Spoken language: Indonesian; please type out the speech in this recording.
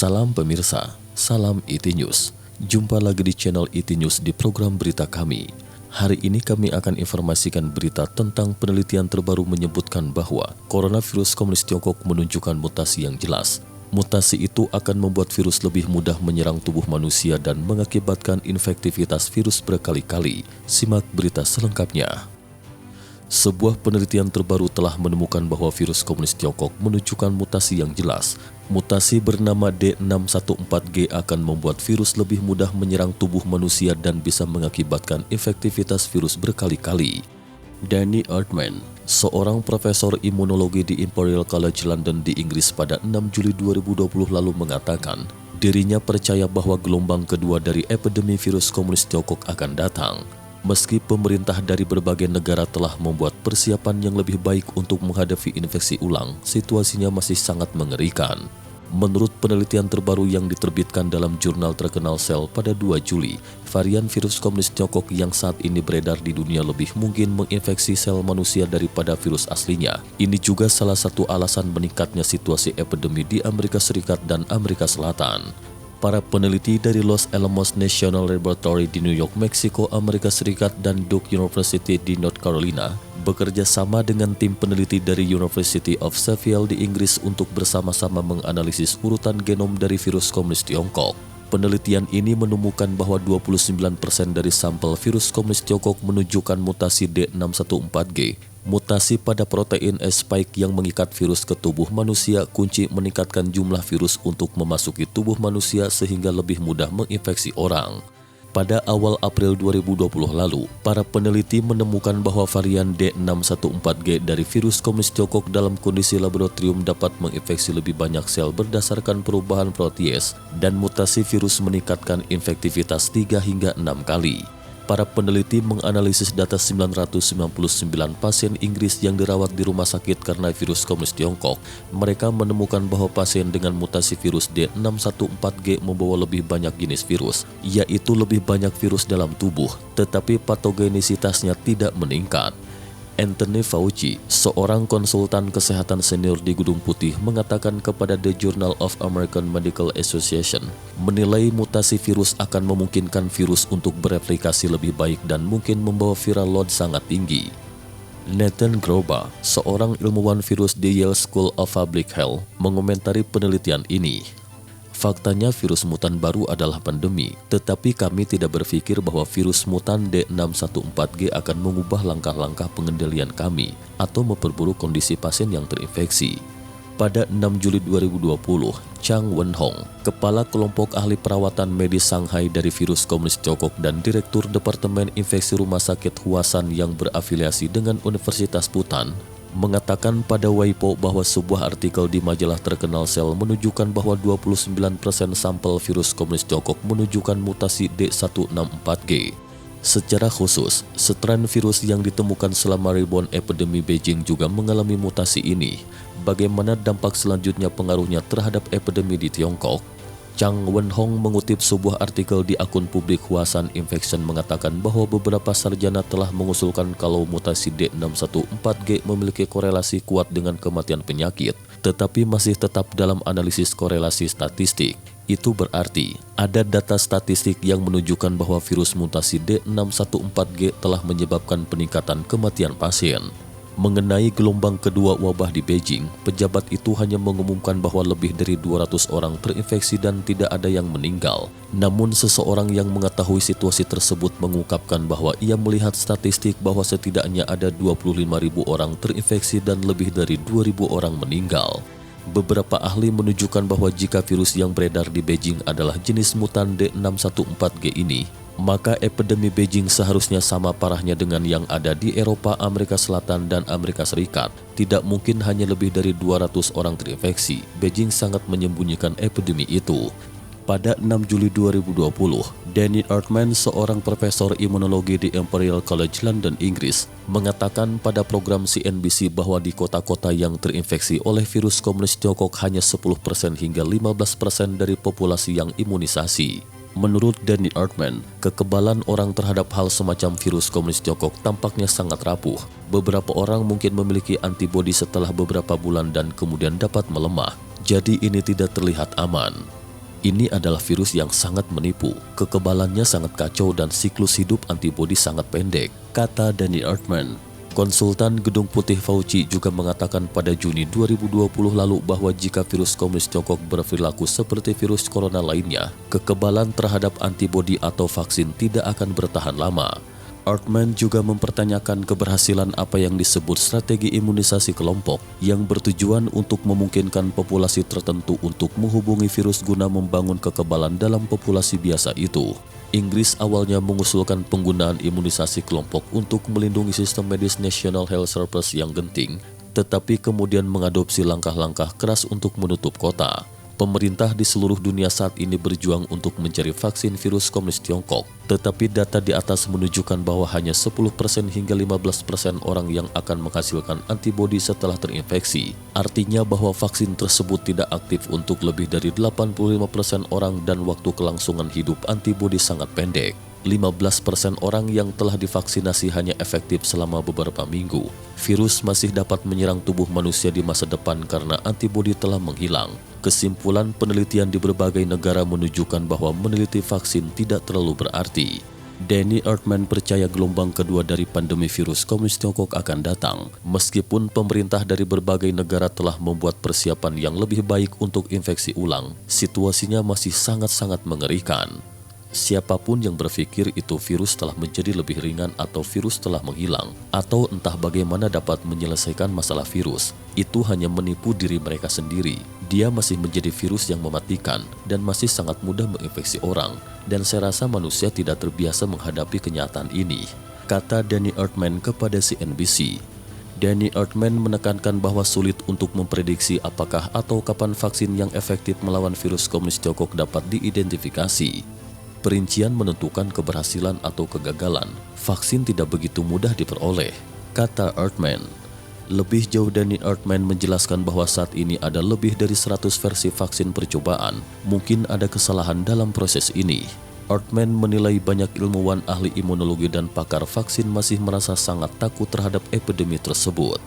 Salam pemirsa, salam IT News. Jumpa lagi di channel IT News di program berita kami. Hari ini kami akan informasikan berita tentang penelitian terbaru menyebutkan bahwa coronavirus komunis Tiongkok menunjukkan mutasi yang jelas. Mutasi itu akan membuat virus lebih mudah menyerang tubuh manusia dan mengakibatkan infektivitas virus berkali-kali. Simak berita selengkapnya. Sebuah penelitian terbaru telah menemukan bahwa virus komunis Tiongkok menunjukkan mutasi yang jelas. Mutasi bernama D614G akan membuat virus lebih mudah menyerang tubuh manusia dan bisa mengakibatkan infektivitas virus berkali-kali. Danny Erdman, seorang profesor imunologi di Imperial College London di Inggris pada 6 Juli 2020 lalu mengatakan, dirinya percaya bahwa gelombang kedua dari epidemi virus komunis Tiongkok akan datang. Meski pemerintah dari berbagai negara telah membuat persiapan yang lebih baik untuk menghadapi infeksi ulang, situasinya masih sangat mengerikan. Menurut penelitian terbaru yang diterbitkan dalam jurnal terkenal Cell pada 2 Juli, varian virus komunis Tiongkok yang saat ini beredar di dunia lebih mungkin menginfeksi sel manusia daripada virus aslinya. Ini juga salah satu alasan meningkatnya situasi epidemi di Amerika Serikat dan Amerika Selatan. Para peneliti dari Los Alamos National Laboratory di New York, Meksiko, Amerika Serikat dan Duke University di North Carolina bekerja sama dengan tim peneliti dari University of Sheffield di Inggris untuk bersama-sama menganalisis urutan genom dari virus komunis Tiongkok. Penelitian ini menemukan bahwa 29% dari sampel virus komunis Tiongkok menunjukkan mutasi D614G. Mutasi pada protein S-spike yang mengikat virus ke tubuh manusia kunci meningkatkan jumlah virus untuk memasuki tubuh manusia sehingga lebih mudah menginfeksi orang. Pada awal April 2020 lalu, para peneliti menemukan bahwa varian D614G dari virus komunis Tiongkok dalam kondisi laboratorium dapat menginfeksi lebih banyak sel berdasarkan perubahan protease dan mutasi virus meningkatkan infektivitas 3 hingga 6 kali. Para peneliti menganalisis data 999 pasien Inggris yang dirawat di rumah sakit karena virus komunis Tiongkok. Mereka menemukan bahwa pasien dengan mutasi virus D614G membawa lebih banyak jenis virus, yaitu lebih banyak virus dalam tubuh, tetapi patogenisitasnya tidak meningkat. Anthony Fauci, seorang konsultan kesehatan senior di Gedung Putih, mengatakan kepada The Journal of American Medical Association, menilai mutasi virus akan memungkinkan virus untuk bereplikasi lebih baik dan mungkin membawa viral load sangat tinggi. Nathan Groba, seorang ilmuwan virus di Yale School of Public Health, mengomentari penelitian ini. Faktanya virus mutan baru adalah pandemi, tetapi kami tidak berpikir bahwa virus mutan D614G akan mengubah langkah-langkah pengendalian kami atau memperburuk kondisi pasien yang terinfeksi. Pada 6 Juli 2020, Chang Wenhong, Kepala Kelompok Ahli Perawatan Medis Shanghai dari virus komunis Tiongkok dan Direktur Departemen Infeksi Rumah Sakit Huasan yang berafiliasi dengan Universitas Putan, mengatakan pada Weibo bahwa sebuah artikel di majalah terkenal Cell menunjukkan bahwa 29% sampel virus komunis Tiongkok menunjukkan mutasi D164G. Secara khusus, strain virus yang ditemukan selama ribuan epidemi Beijing juga mengalami mutasi ini. Bagaimana dampak selanjutnya pengaruhnya terhadap epidemi di Tiongkok? Chang Wenhong mengutip sebuah artikel di akun publik Huasan Infection mengatakan bahwa beberapa sarjana telah mengusulkan kalau mutasi D614G memiliki korelasi kuat dengan kematian penyakit, tetapi masih tetap dalam analisis korelasi statistik. Itu berarti ada data statistik yang menunjukkan bahwa virus mutasi D614G telah menyebabkan peningkatan kematian pasien. Mengenai gelombang kedua wabah di Beijing, pejabat itu hanya mengumumkan bahwa lebih dari 200 orang terinfeksi dan tidak ada yang meninggal. Namun seseorang yang mengetahui situasi tersebut mengungkapkan bahwa ia melihat statistik bahwa setidaknya ada 25.000 orang terinfeksi dan lebih dari 2.000 orang meninggal. Beberapa ahli menunjukkan bahwa jika virus yang beredar di Beijing adalah jenis mutan D614G ini, maka epidemi Beijing seharusnya sama parahnya dengan yang ada di Eropa, Amerika Selatan, dan Amerika Serikat. Tidak mungkin hanya lebih dari 200 orang terinfeksi. Beijing sangat menyembunyikan epidemi itu. Pada 6 Juli 2020, Danny Erdman, seorang profesor imunologi di Imperial College London, Inggris, mengatakan pada program CNBC bahwa di kota-kota yang terinfeksi oleh virus komunis Tiongkok hanya 10% hingga 15% dari populasi yang imunisasi. Menurut Danny Erdman, kekebalan orang terhadap hal semacam virus komunis Tiongkok tampaknya sangat rapuh. Beberapa orang mungkin memiliki antibodi setelah beberapa bulan dan kemudian dapat melemah. Jadi ini tidak terlihat aman. Ini adalah virus yang sangat menipu, kekebalannya sangat kacau dan siklus hidup antibodi sangat pendek, kata Danny Erdman. Konsultan Gedung Putih Fauci juga mengatakan pada Juni 2020 lalu bahwa jika virus komunis Tiongkok berperilaku seperti virus corona lainnya, kekebalan terhadap antibodi atau vaksin tidak akan bertahan lama. Erdman juga mempertanyakan keberhasilan apa yang disebut strategi imunisasi kelompok yang bertujuan untuk memungkinkan populasi tertentu untuk menghubungi virus guna membangun kekebalan dalam populasi biasa itu. Inggris awalnya mengusulkan penggunaan imunisasi kelompok untuk melindungi sistem medis National Health Service yang genting, tetapi kemudian mengadopsi langkah-langkah keras untuk menutup kota. Pemerintah di seluruh dunia saat ini berjuang untuk mencari vaksin virus komunis Tiongkok, tetapi data di atas menunjukkan bahwa hanya 10% hingga 15% orang yang akan menghasilkan antibodi setelah terinfeksi. Artinya bahwa vaksin tersebut tidak aktif untuk lebih dari 85% orang dan waktu kelangsungan hidup antibodi sangat pendek. 15% orang yang telah divaksinasi hanya efektif selama beberapa minggu. Virus masih dapat menyerang tubuh manusia di masa depan karena antibodi telah menghilang. Kesimpulan penelitian di berbagai negara menunjukkan bahwa meneliti vaksin tidak terlalu berarti. Danny Erdman percaya gelombang kedua dari pandemi virus komunis Tiongkok akan datang, meskipun pemerintah dari berbagai negara telah membuat persiapan yang lebih baik untuk infeksi ulang. Situasinya masih sangat-sangat mengerikan. Siapapun yang berpikir itu virus telah menjadi lebih ringan atau virus telah menghilang, atau entah bagaimana dapat menyelesaikan masalah virus, itu hanya menipu diri mereka sendiri. Dia masih menjadi virus yang mematikan dan masih sangat mudah menginfeksi orang, dan saya rasa manusia tidak terbiasa menghadapi kenyataan ini, kata Danny Erdman kepada CNBC. Danny Erdman menekankan bahwa sulit untuk memprediksi apakah atau kapan vaksin yang efektif melawan virus komunis Tiongkok dapat diidentifikasi. Perincian menentukan keberhasilan atau kegagalan vaksin tidak begitu mudah diperoleh, kata Erdman. Lebih jauh, Danny Erdman menjelaskan bahwa saat ini ada lebih dari 100 versi vaksin percobaan. Mungkin ada kesalahan dalam proses ini. Erdman menilai banyak ilmuwan ahli imunologi dan pakar vaksin masih merasa sangat takut terhadap epidemi tersebut.